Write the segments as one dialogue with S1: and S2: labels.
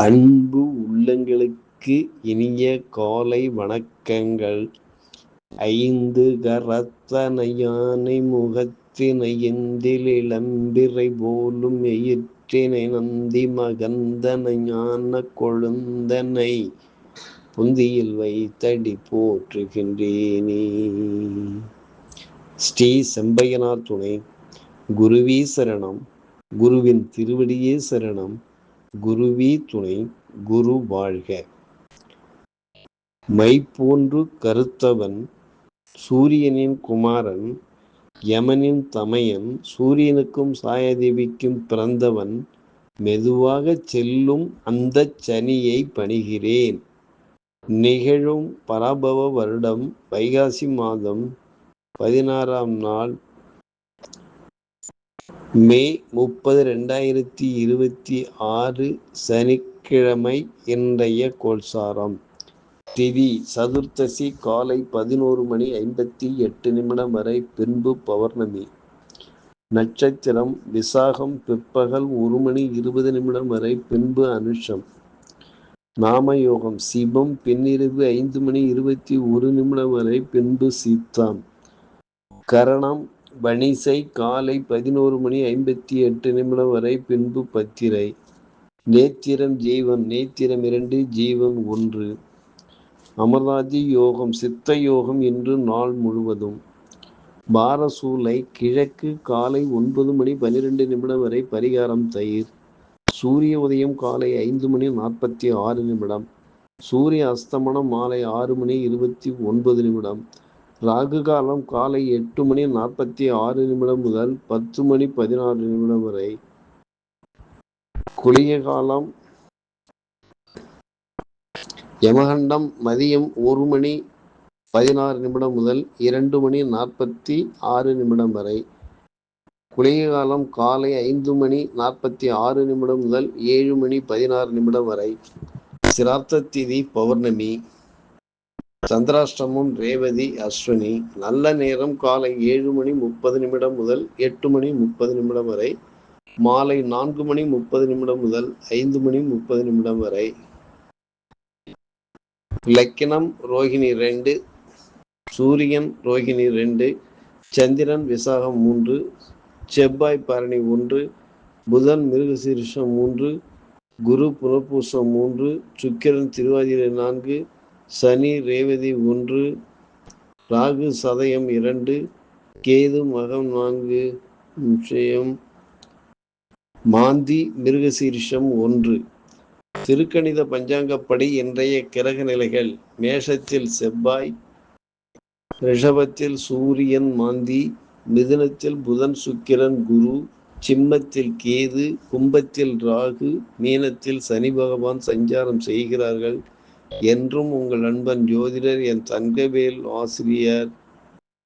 S1: அன்பு உள்ளங்களுக்கு இனிய காலை வணக்கங்கள். ஐந்து கரத்தனை யானை முகத்தினை எந்தில் இளம்பிறை போலும் எயிற்றினை நந்தி மகந்தனை ஞான கொழுந்தனை புந்தியில் வைத்தடி போற்றுகின்றேனே. ஸ்ரீ செம்பையனார் துணை. குருவே சரணம். குருவின் திருவடியே சரணம். குருவே துணை. குரு வாழ்க. மை போன்று கருத்தவன் சூரியனின் குமாரன், யமனின் தமையன், சூரியனுக்கும் சாயதேவிக்கும் பிறந்தவன், மெதுவாக செல்லும் அந்த சனியை பணிகிறேன். நிகழும் பராபவ வருடம் வைகாசி மாதம் 16ஆம் நாள் மே 30, 2026 சனிக்கிழமை. இன்றைய கோல்சாரம். திதி சதுர்த்தசி காலை 11:58 வரை, பின்பு பௌர்ணமி. நட்சத்திரம் விசாகம் பிற்பகல் 1:20 வரை, பின்பு அனுஷம். நாமயோகம் சிவம் பின்னிரவு 5:21 வரை, பின்பு சித்தாம். கரணம் வணிசை காலை 11:58 வரை, பின்பு பத்திரை. நேத்திரம் ஜீவன். நேத்திரம் 2, ஜீவன் 1. அமர்நாதி யோகம் சித்த யோகம் இன்று நாள் முழுவதும். பாரசூலை கிழக்கு காலை 9:12 வரை, பரிகாரம் தயிர். சூரிய உதயம் காலை 5:46. சூரிய அஸ்தமனம் மாலை 6:29. ராகு காலம் காலை 8:46 முதல் 10:16 வரை. குளிய காலம் யமகண்டம் மதியம் 1:16 முதல் 2:46 வரை. குளிய காலம் காலை 5:46 முதல் 7:16 வரை. சிரார்த்த திதி பௌர்ணமி. சந்திராஷ்டமம் ரேவதி அஸ்வினி. நல்ல நேரம் காலை 7:30 முதல் 8:30 வரை, மாலை 4:30 முதல் 5:30 வரை. லக்கினம் ரோகிணி 2, சூரியன் ரோகிணி 2, சந்திரன் விசாகம் 3, செவ்வாய் பரணி 1, புதன் மிருகசீரிஷம் 3, குரு புனர்பூசம் 3, சுக்கிரன் திருவாதிரை 4, சனி ரேவதி 1, ராகு சதயம் 2, கேது மகம் 4, மாந்தி மிருகசீரிஷம் 1. திருக்கணித பஞ்சாங்கப்படி இன்றைய கிரக நிலைகள்: மேஷத்தில் செவ்வாய், ரிஷபத்தில் சூரியன் மாந்தி, மிதுனத்தில் புதன் சுக்கிரன் குரு, சிம்மத்தில் கேது, கும்பத்தில் ராகு, மீனத்தில் சனி பகவான் சஞ்சாரம் செய்கிறார்கள். என்றும் உங்கள் அன்பன் ஜோதிடர் என் தங்கவேல் ஆசிரியர்.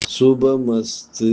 S1: சுபமஸ்து.